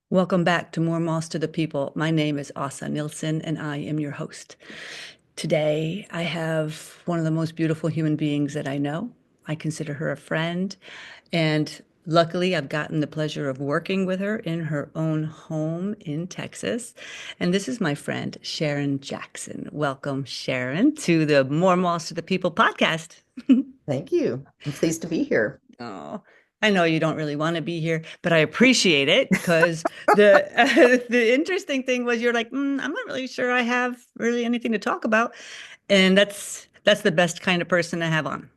Welcome back to More Moss to the People. My name is Asa Nilsson, and I am your host. Today, I have one of the most beautiful human beings that I know. I consider her a friend, and luckily, I've gotten the pleasure of working with her in her own home in Texas. And this is my friend, Sharon Jackson. Welcome, Sharon, to the More Moss to the People podcast. Thank you. I'm pleased to be here. Oh, I know you don't really want to be here, but I appreciate it because the the interesting thing was you're like, I'm not really sure I have really anything to talk about, and that's the best kind of person to have on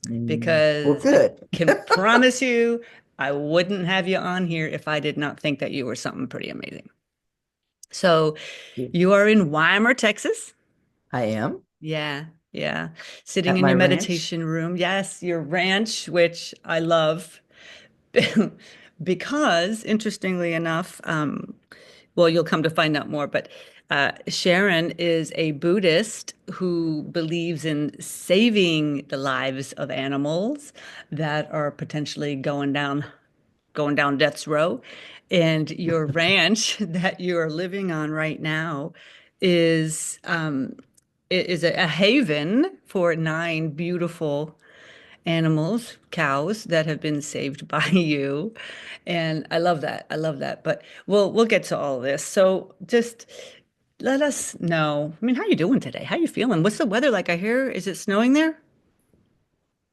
Well, because I good. can promise you I wouldn't have you on here if I did not think that you were something pretty amazing. So you are in Weimar, Texas. I am Yeah, yeah. Sitting at in my your ranch. meditation room. Yes, your ranch, which I love. Because interestingly enough, well, you'll come to find out more, but Sharon is a Buddhist who believes in saving the lives of animals that are potentially going down death's row. And your ranch that you're living on right now is is a haven for nine beautiful animals, cows that have been saved by you. And I love that. I love that. But we'll get to all of this. So just let us know. I mean, how you doing today? How you feeling? What's the weather like? I hear, is it snowing there?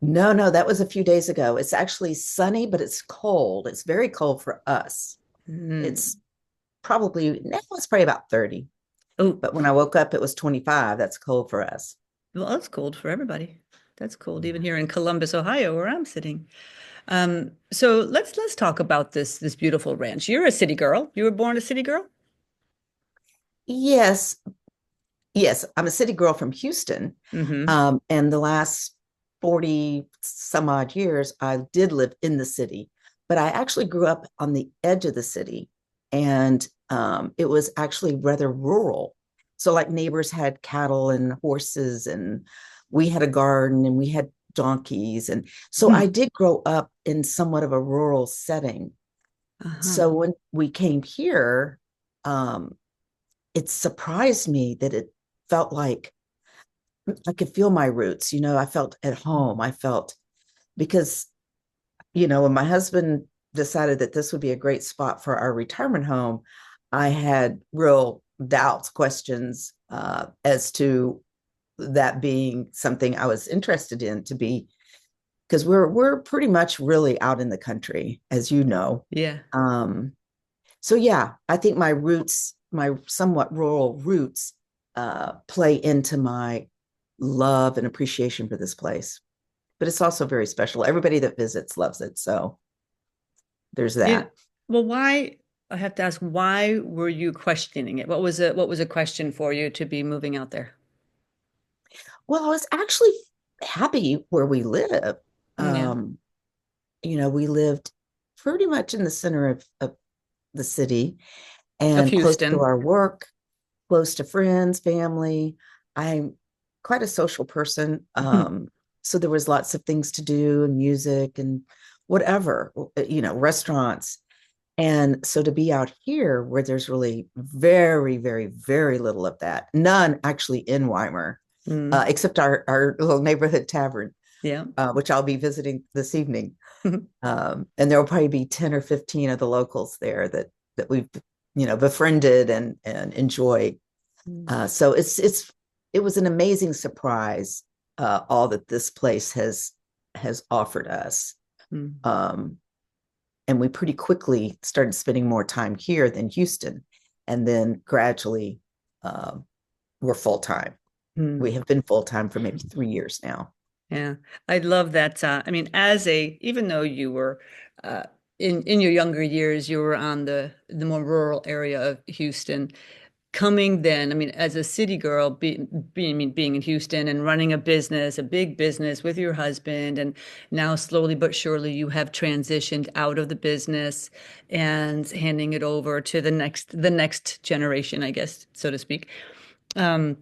No, that was a few days ago. It's actually sunny, but it's cold. It's very cold for us. Mm. It's probably now it's probably about 30. Oh, But when I woke up, it was 25. That's cold for us. well, that's cold for everybody. That's cold, even here in Columbus, Ohio, where I'm sitting. So let's talk about this beautiful ranch. You're a city girl. You were born a city girl? Yes, yes. I'm a city girl from Houston. Mm-hmm. And the last 40 some odd years, I did live in the city, but I actually grew up on the edge of the city. And it was actually rather rural. So, like, neighbors had cattle and horses, and we had a garden and we had donkeys. And so I did grow up in somewhat of a rural setting. Uh-huh. So, when we came here, um, it surprised me that it felt like I could feel my roots. I felt at home. I felt because, when my husband decided that this would be a great spot for our retirement home, I had real doubts, questions as to that being something I was interested in to be, because we're pretty much really out in the country, as you know. Yeah. Um, so yeah, I think my roots, my somewhat rural roots, play into my love and appreciation for this place. But it's also very special. Everybody that visits loves it. So there's You, that. well, why, I have to ask, why were you questioning it? What was a question for you to be moving out there? Well, I was actually happy where we live. Yeah. Um, we lived pretty much in the center of the city Of and close to Houston. our work, close to friends, family. I'm quite a social person. So there was lots of things to do and music and whatever, restaurants. And so to be out here where there's really very, very, very little of that, none actually in Weimar, Mm, except our little neighborhood tavern, yeah. which I'll be visiting this evening. And there will probably be 10 or 15 of the locals there that we've, befriended and enjoy. Mm, So it was an amazing surprise, all that this place has offered us. mm, Um, and we pretty quickly started spending more time here than Houston, and then gradually uh, we're full time. mm. We have been full time for maybe 3 years now. Yeah. I love that. I mean, even though you were uh, in your younger years, you were on the more rural area of Houston. Coming then, I mean, as a city girl, being in Houston and running a business, a big business with your husband, and now slowly but surely you have transitioned out of the business and handing it over to the next generation, I guess, so to speak. Um,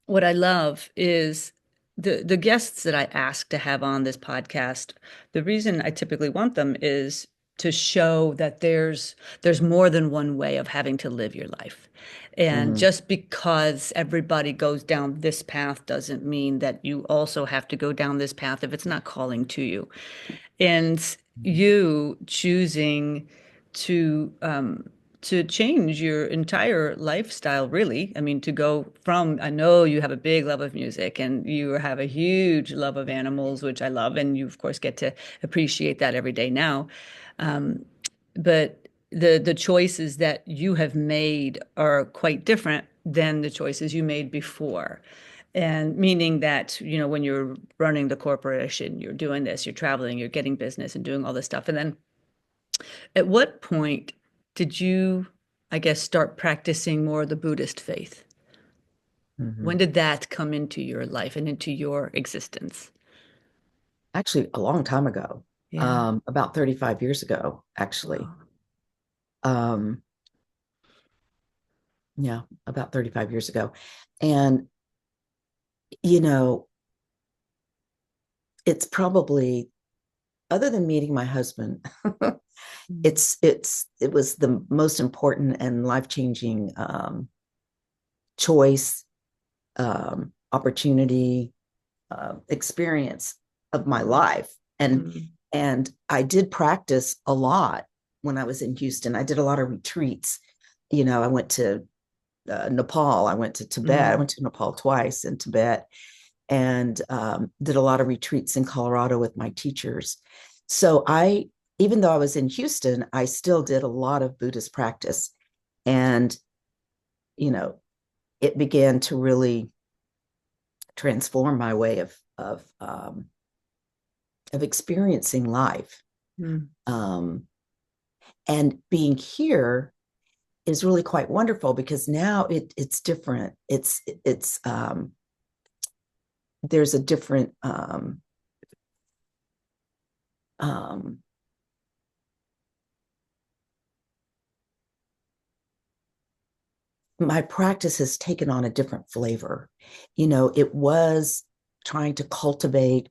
what I love is the guests that I ask to have on this podcast. The reason I typically want them is to show that there's more than one way of having to live your life. And Mhm. just because everybody goes down this path doesn't mean that you also have to go down this path if it's not calling to you. And you choosing to to change your entire lifestyle, really. I mean, to go from, I know you have a big love of music and you have a huge love of animals, which I love, and you of course get to appreciate that every day now. Um, but the choices that you have made are quite different than the choices you made before. And meaning that, when you're running the corporation, you're doing this, you're traveling, you're getting business and doing all this stuff. And then at what point did you, I guess, start practicing more of the Buddhist faith? When Mhm. did that come into your life and into your existence? Actually, a long time ago, Yeah. about 35 years ago, actually. Wow. Um, yeah, about 35 years ago. And, you know, it's probably, other than meeting my husband, Mm. it was the most important and life-changing choice, opportunity, experience of my life. Mm. And I did practice a lot when I was in Houston. I did a lot of retreats. I went to Nepal. I went to Tibet. I Mm. went to Nepal twice in Tibet, and did a lot of retreats in Colorado with my teachers. So even though I was in Houston, I still did a lot of Buddhist practice, and you know, it began to really transform my way of experiencing life. Mm. Um, and being here is really quite wonderful because now it's different. It's There's a different um, my practice has taken on a different flavor. It was trying to cultivate,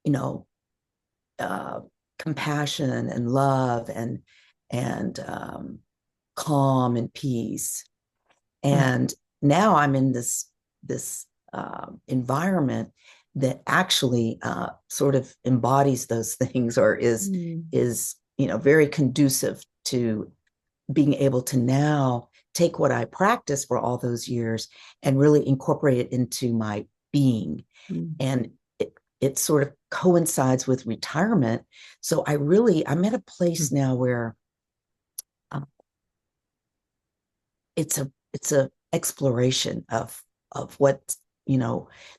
you know, uh, compassion and love and calm and peace. And now I'm in this environment that actually sort of embodies those things, or Mm. is very conducive to being able to now take what I practiced for all those years and really incorporate it into my being. Mm. And it sort of coincides with retirement. So I'm at a place Mm. now where uh, it's a exploration of what,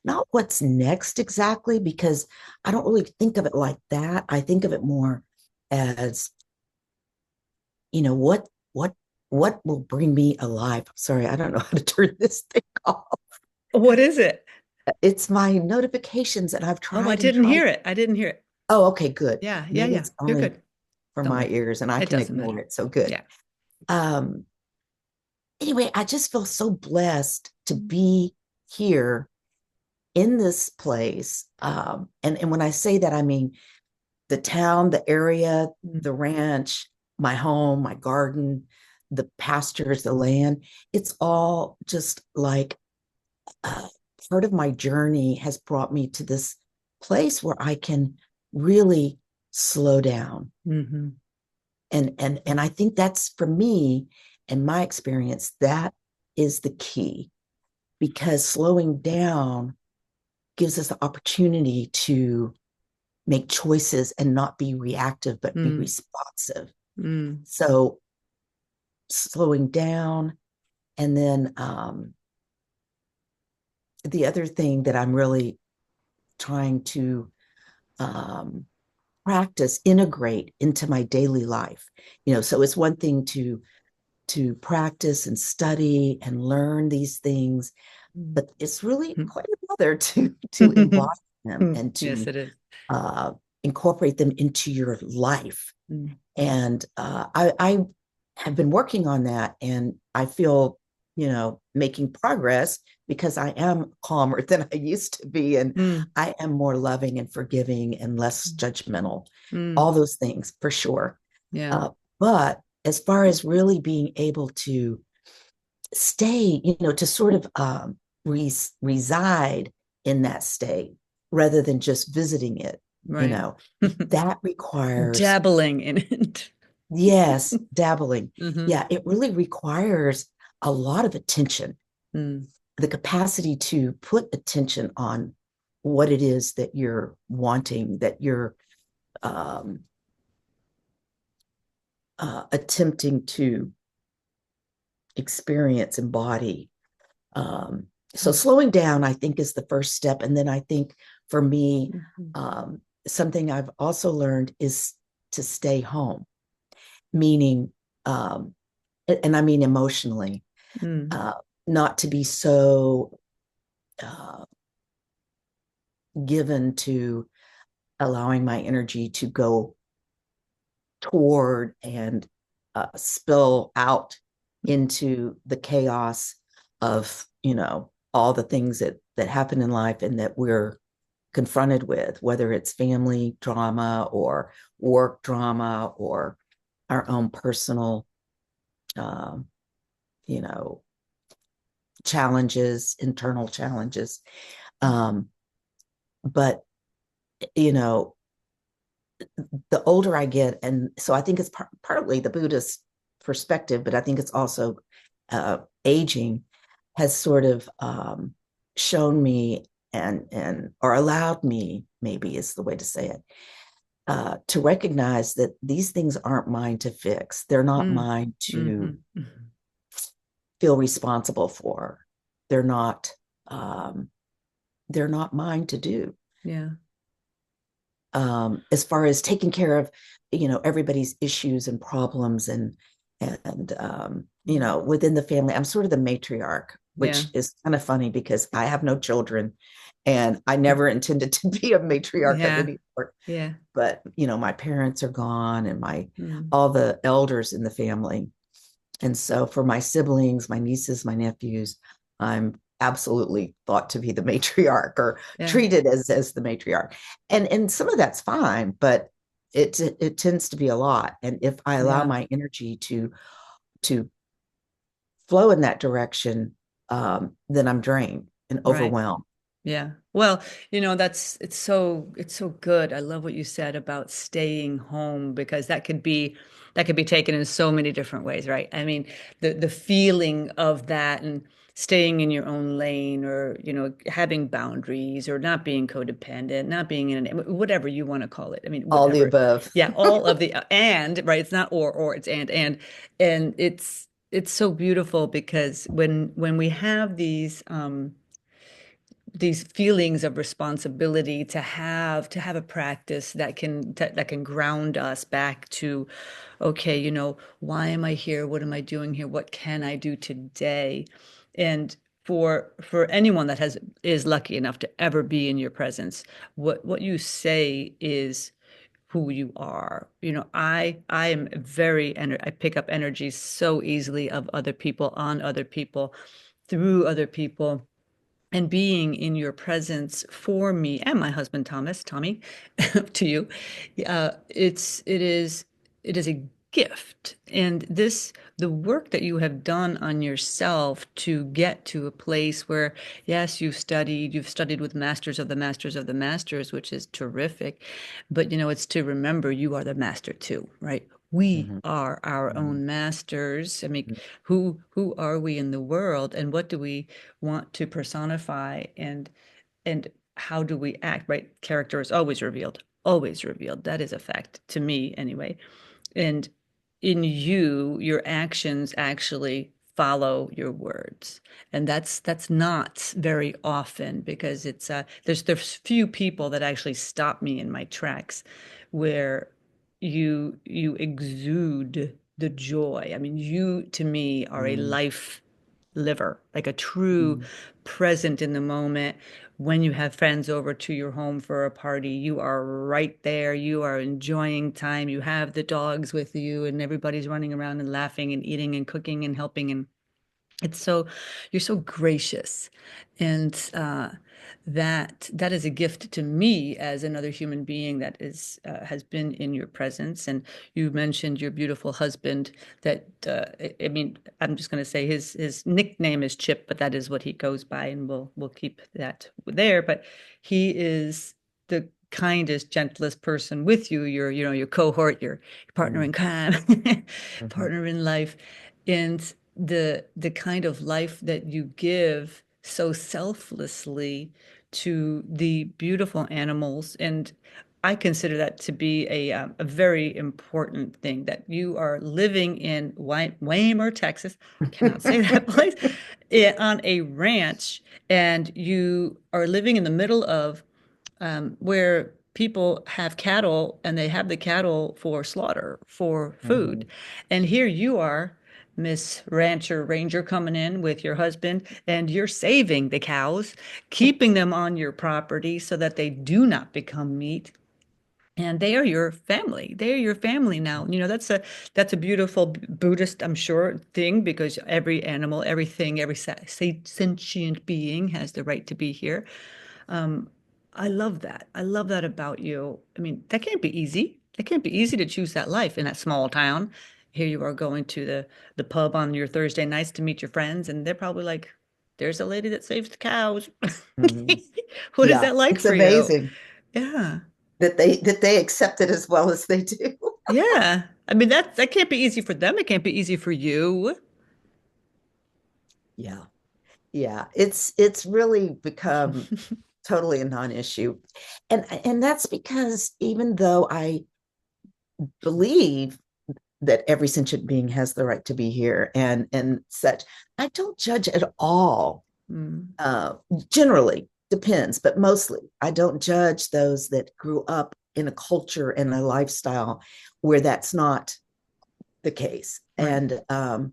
not what's next exactly, because I don't really think of it like that. I think of it more as, what what will bring me alive. Sorry, I don't know how to turn this thing off. What is it? It's my notifications, and I've Oh, I tried and didn't tried. hear it. I didn't hear it. Oh, okay, good. Yeah, yeah, Maybe yeah. it's You're only good. for Don't my worry. ears and I It can doesn't ignore matter. it. So good. Yeah. Um, anyway, I just feel so blessed to be here in this place. And when I say that, I mean the town, the area, Mm. the ranch, my home, my garden, the pastures, the land. It's all just like uh, part of my journey has brought me to this place where I can really slow down. Hmm. And I think that's, for me and my experience, that is the key, because slowing down gives us the opportunity to make choices and not be reactive, but be Mm. responsive. Mm. So slowing down. And then the other thing that I'm really trying to um, practice, integrate into my daily life. So it's one thing to practice and study and learn these things, Mm. but it's really quite another to embody them and Yes, to it is. uh, incorporate them into your life. Mm. And I have been working on that, and I feel, making progress, because I am calmer than I used to be, and Mm. I am more loving and forgiving and less judgmental. Mm. All those things for sure. Yeah. Uh, but as far as really being able to stay, to sort of reside in that state rather than just visiting it, you Right. know, that requires, Dabbling in it. yes, dabbling. Hmm. Yeah, it really requires a lot of attention, Mm. the capacity to put attention on what it is that you're wanting, that you're um, attempting to experience, embody. Um, so slowing down, I think, is the first step. And then I think for me, Mhm. something I've also learned is to stay home, meaning, um, and I mean emotionally, Mm. uh, not to be so uh, given to allowing my energy to go toward and spill out into the chaos of all the things that happen in life and that we're confronted with, whether it's family drama or work drama or our own personal um, you know challenges, internal challenges. um, but you know the older I get, and so I think it's partly the Buddhist perspective, but I think it's also aging has sort of shown me and or allowed me, maybe is the way to say it, to recognize that these things aren't mine to fix. They're not Mm. mine to Hmm. Hmm. feel responsible for. They're not. Um, they're not mine to do. Yeah. As far as taking care of everybody's issues and problems and within the family, I'm sort of the matriarch, Yeah. which is kind of funny because I have no children and I never intended to be a matriarch of Yeah. any sort. Yeah. But my parents are gone and my Mm. all the elders in the family, and so for my siblings, my nieces, my nephews, I'm absolutely thought to be the matriarch or Yeah. treated as the matriarch. And some of that's fine, but it tends to be a lot. And if I allow Yeah. my energy to flow in that direction, then I'm drained and Right. overwhelmed. Yeah. Well, it's so good. I love what you said about staying home because that could be taken in so many different ways, right? I mean, the feeling of that and staying in your own lane or, having boundaries or not being codependent, not being in whatever you want to call it. I mean, All the whatever. above. Yeah, all of the and, right? It's not or, it's and it's so beautiful because when we have these feelings of responsibility to have a practice that can ground us back to, okay, why am I here? What am I doing here? What can I do today? And for anyone that is lucky enough to ever be in your presence, what you say is who you are. I am I pick up energy so easily of other people, on other people, through other people, and being in your presence for me and my husband Tommy, to you, it is a gift. And the work that you have done on yourself to get to a place where, yes, you've studied with masters of the masters of the masters, which is terrific, but it's to remember you are the master too, right? We Mm-hmm. are our Mm-hmm. own masters. I mean, who are we in the world, and what do we want to personify, and how do we act, right? Character is always revealed, always revealed. That is a fact to me anyway. And in you, your actions actually follow your words. And that's not very often because there's few people that actually stop me in my tracks where you exude the joy. I mean, you to me are a Mm-hmm. life liver, like a true present in the moment. When you have friends over to your home for a party, you are right there. You are enjoying time. You have the dogs with you, and everybody's running around and laughing and eating and cooking and helping. And It's so you're so gracious, and that is a gift to me as another human being that is has been in your presence. And you mentioned your beautiful husband. That I mean, I'm just going to say his nickname is Chip, but that is what he goes by, and we'll keep that there. But he is the kindest, gentlest person with you. Your cohort, your partner in Mm-hmm. crime, Mm-hmm. partner in life, and the kind of life that you give so selflessly to the beautiful animals. And I consider that to be a very important thing, that you are living in Weimar, Texas. I cannot say that place, on a ranch, and you are living in the middle of where people have cattle, and they have the cattle for slaughter, for food. Mm-hmm. And here you are, Miss Rancher Ranger, coming in with your husband, and you're saving the cows, keeping them on your property so that they do not become meat. And they are your family. They are your family now. That's a beautiful Buddhist, I'm sure, thing, because every animal, everything, every sentient being has the right to be here. Um, I love that. I love that about you. I mean, that can't be easy. It can't be easy to choose that life in that small town. Here you are going to the pub on your Thursday nights to meet your friends, and they're probably like, "There's a lady that saves the cows." Mm-hmm. What is Yeah, that like it's for you? amazing Yeah. that they accept it as well as they do. Yeah. I mean, that can't be easy for them. It can't be easy for you. Yeah, yeah, it's really become totally a non-issue, and that's because even though I believe that every sentient being has the right to be here and such, I don't judge at all. Mm, uh, Generally depends, but mostly I don't judge those that grew up in a culture and a lifestyle where that's not the case. right. And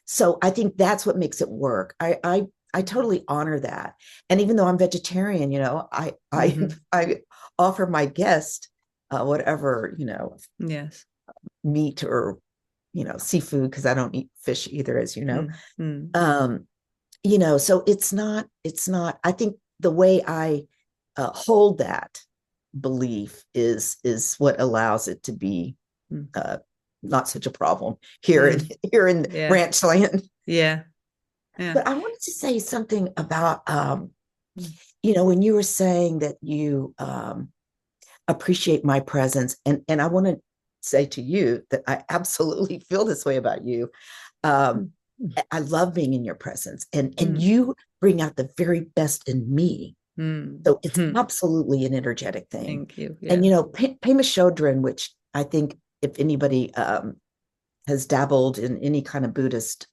so I think that's what makes it work. I totally honor that. And even though I'm vegetarian, I Hmm. I offer my guest whatever, Yes. meat or seafood, because I don't eat fish either, as you know. Mm, mm, Um, so it's not I think the way I hold that belief is what allows it to be mm, uh, not such a problem here in mm. here in Yeah. ranch land. Yeah. Yeah. But I wanted to say something about Mm, when you were saying that you appreciate my presence, and I want to say to you that I absolutely feel this way about you. um, mm, mm, I love being in your presence, and mm, you bring out the very best in me. mm, So it's mm. absolutely an energetic thing. Thank you. And Yeah. Pema Chödrön, which I think if anybody has dabbled in any kind of Buddhist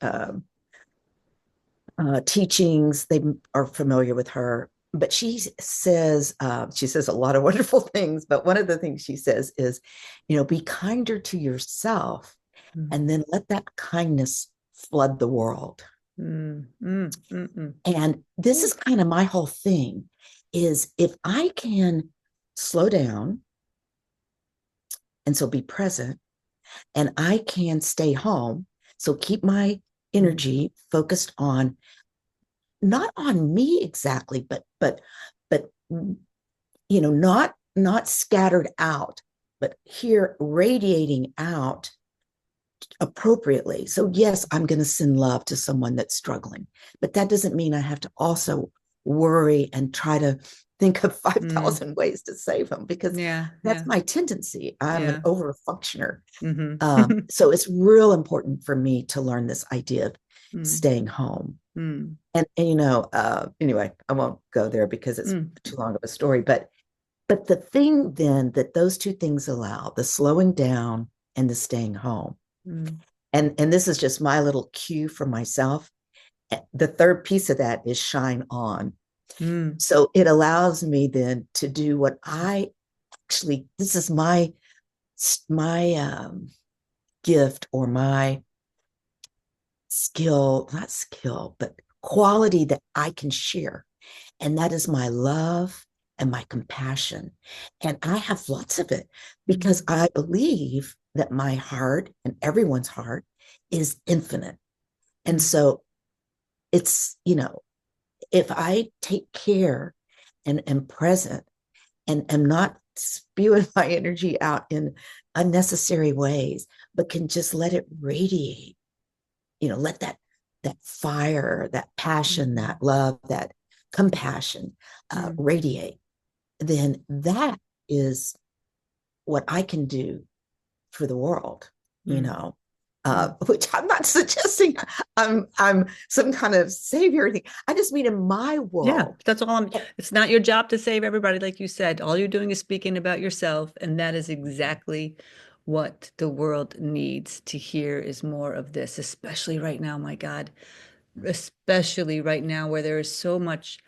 teachings, they are familiar with her. But she says a lot of wonderful things. But one of the things she says is, be kinder to yourself, Mm, and then let that kindness flood the world. mm, mm, mm, mm. And this Ooh. is kind of my whole thing, is if I can slow down and so be present, and I can stay home, so keep my Mm, energy focused on not on me exactly, but not scattered out, but here radiating out appropriately. So yes, I'm going to send love to someone that's struggling, but that doesn't mean I have to also worry and try to think of mm. 5,000 ways to save them, because Yeah. that's Yeah. my tendency. I'm an Yeah. over functioner. Hmm. So it's real important for me to learn this idea of Mm, staying home. mm, And anyway, I won't go there because it's mm, too long of a story. But the thing then that those two things allow, the slowing down and the staying home, mm, and this is just my little cue for myself. The third piece of that is shine on. mm, So it allows me then to do what I actually, this is my gift, or my skill, not skill, but quality that I can share. And that is my love and my compassion. And I have lots of it mm, because I believe that my heart and everyone's heart is infinite. And mm, so it's, if I take care and am present and am not spewing my energy out in unnecessary ways, but can just let it radiate, let that fire, that passion, Mm-hmm. that love, that compassion radiate, then that is what I can do for the world, you Mm-hmm. know. Which I'm not suggesting I'm some kind of savior or anything. I just mean in my Yeah, world. that's all it's not your job to save everybody, like you said. All you're doing is speaking about yourself, and that is exactly what the world needs to hear is more of this, especially right now, my God, especially right now where there is so much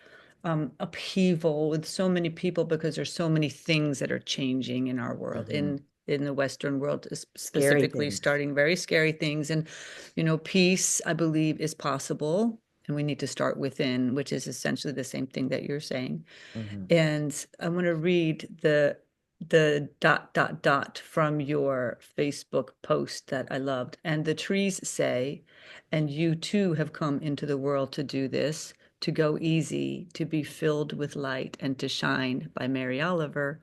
upheaval with so many people because there's so many things that are changing in our world, Mm-hmm. in the Western world, Scary specifically things. starting very scary things. And peace, I believe, is possible, and we need to start within, which is essentially the same thing that you're saying. Mm-hmm. And I want to read the dot dot dot from your Facebook post that I loved. And the trees say, and you too have come into the world to do this, to go easy, to be filled with light, and to shine, by Mary Oliver.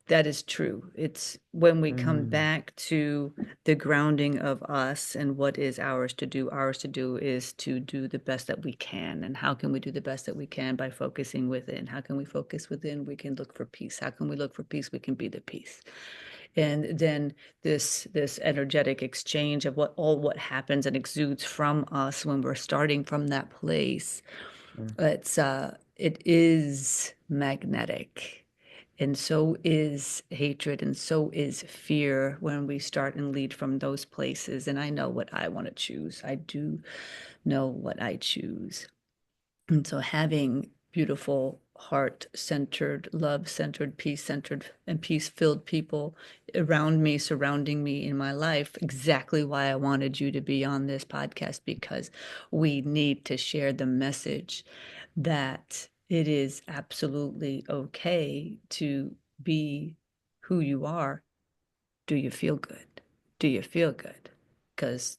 That is true. It's when we come Mm-hmm. back to the grounding of us and what is ours to do. Ours to do is to do the best that we can. And how can we do the best that we can? By focusing within. How can we focus within? We can look for peace. How can we look for peace? We can be the peace. And then this energetic exchange of what happens and exudes from us when we're starting from that place, it is magnetic. And so is hatred, and so is fear when we start and lead from those places. And I know what I want to choose. I do know what I choose. And so having beautiful, heart-centered, love-centered, peace-centered, and peace-filled people around me, surrounding me in my life, exactly why I wanted you to be on this podcast, because we need to share the message that it is absolutely okay to be who you are. Do you feel good? Do you feel good? Because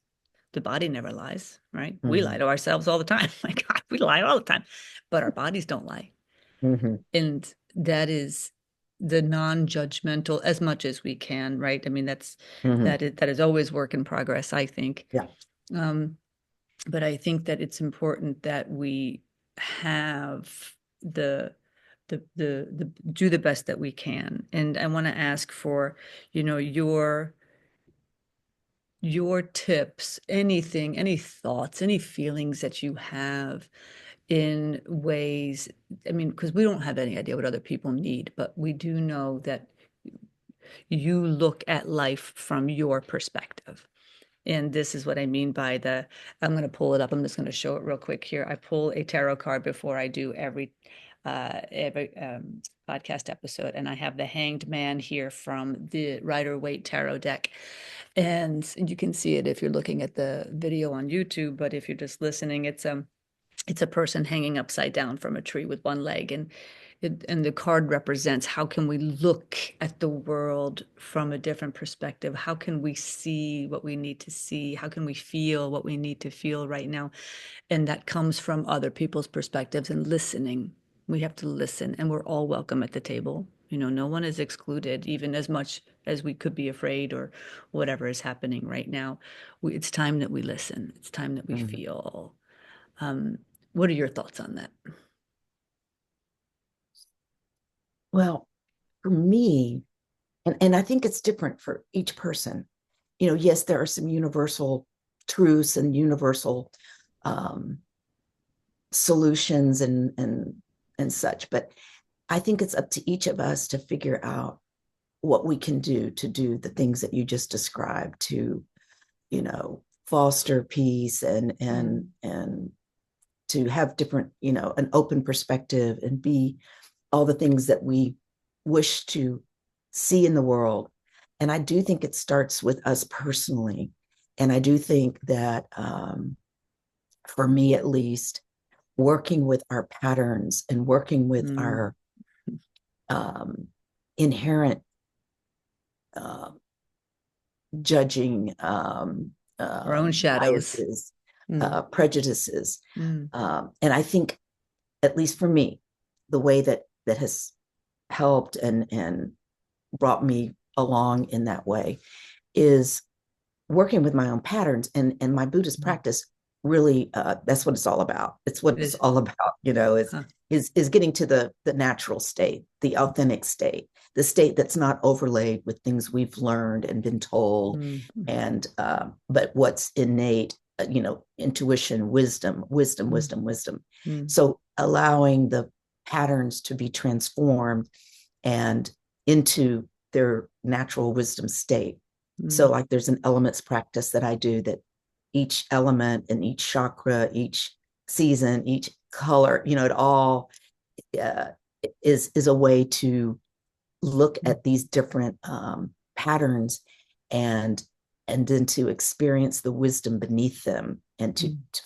the body never lies, right? We Mm-hmm. lie to ourselves all the time. My God, we lie all the time, but our bodies don't lie. Mm-hmm. And that is the non-judgmental as much as we can, right? I mean, Mm-hmm. that is always work in progress, I think. Yeah. Um, but I think that it's important that we have the do the best that we can. And I want to ask for, your tips, anything, any thoughts, any feelings that you have in ways. I mean, because we don't have any idea what other people need, but we do know that you look at life from your perspective. And this is what I mean by I'm going to pull it up. I'm just going to show it real quick here. I pull a tarot card before I do every podcast episode. And I have the Hanged Man here from the Rider-Waite Tarot deck. And you can see it if you're looking at the video on YouTube, but if you're just listening, it's a person hanging upside down from a tree with one leg. And the card represents, how can we look at the world from a different perspective? How can we see what we need to see? How can we feel what we need to feel right now? And that comes from other people's perspectives and listening. We have to listen, and we're all welcome at the table. No one is excluded, even as much as we could be afraid or whatever is happening right now. It's time that we listen. It's time that we Mm-hmm. feel. Um, what are your thoughts on that? Well, for me, and I think it's different for each person. Yes, there are some universal truths and universal um, solutions and such, but I think it's up to each of us to figure out what we can do to do the things that you just described to, foster peace and to have different, an open perspective and be all the things that we wish to see in the world. And I do think it starts with us personally. And I do think that for me at least, working with our patterns and working with Mm, our um, inherent uh, judging our own shadows. biases, Mm, prejudices. mm, And I think, at least for me, the way that has helped and brought me along in that way is working with my own patterns and my Buddhist mm. practice really that's what it's all about. It's what It it's is. all about, is Huh. is getting to the natural state, the authentic state, the state that's not overlaid with things we've learned and been told, Mm, mm, and but what's innate, intuition, mm, wisdom. mm, So allowing the patterns to be transformed and into their natural wisdom state. So, mm, like, there's an elements practice that I do that each element and each chakra, each season, each color, it all uh, is a way to look mm, at these different patterns and and then to experience the wisdom beneath them and mm, to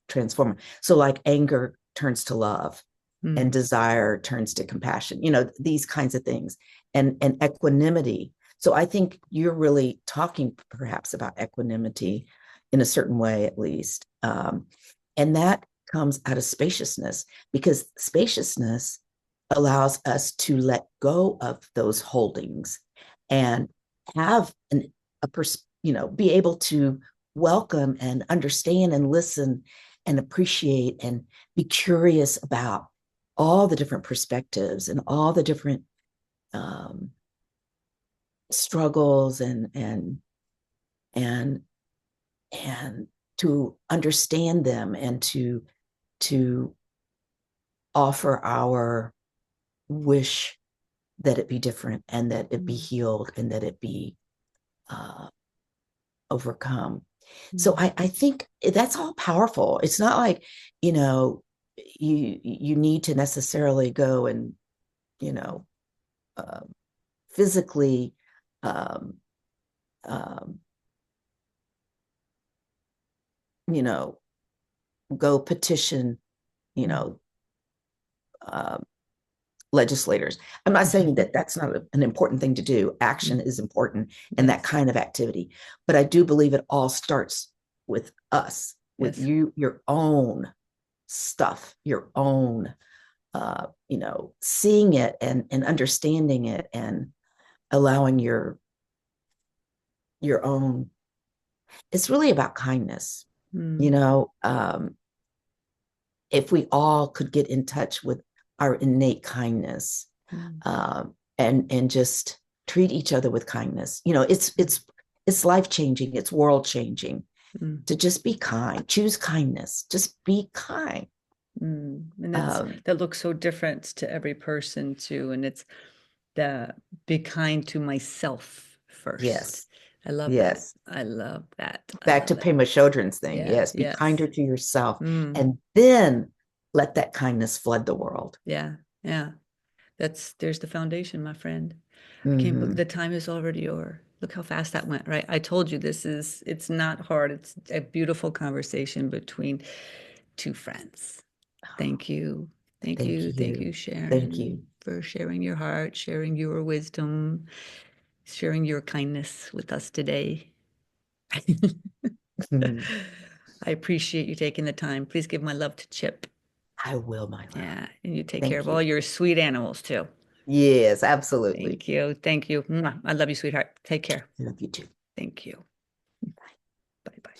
transform. So, like, anger turns to love and mm, desire turns to compassion, these kinds of things, and equanimity. So I think you're really talking perhaps about equanimity in a certain way, at least. And that comes out of spaciousness, because spaciousness allows us to let go of those holdings and have be able to welcome and understand and listen and appreciate and be curious about all the different perspectives and all the different um, struggles and and to understand them and to offer our wish that it be different and that it be mm, healed and that it be uh, overcome. So mm, I think that's all powerful. It's not like, you know, you need to necessarily go and, you know, uh, physically um, um, you know, go petition, you mm, know, um, legislators. I'm not saying that that's not an important thing to do. Action mm. is important and that Yes. kind of activity. But I do believe it all starts with us, with Yes. you, your own stuff, your own, seeing it and understanding it and allowing your own. It's really about kindness, you Mm, know. If we all could get in touch with our innate kindness, mm, and just treat each other with kindness, it's life changing, it's world changing mm, to just be kind, choose kindness, just be kind. And um, that looks so different to every person too. And it's the be kind to myself first. yes, I love that. yes, I love that. I back love to that. Pema Chödrön's thing. Yes, Yes, be yes. kinder to yourself, Mm, and then let that kindness flood the world. yeah, yeah. There's the foundation, my friend. I can't believe Mm-hmm. the time is already over. Look how fast that went, right? I told you it's not hard. It's a beautiful conversation between two friends. Thank you. Thank Thank you. Thank you, you. Thank Sharon, you. for sharing your heart, sharing your wisdom, sharing your kindness with us today. I appreciate you taking the time. Please give my love to Chip. I will, my love. Yeah, and you take care of Thank all you. your sweet animals too. Yes, absolutely. Thank you. Thank you. Mwah. I love you, sweetheart. Take care. I love you too. Thank you. Bye bye.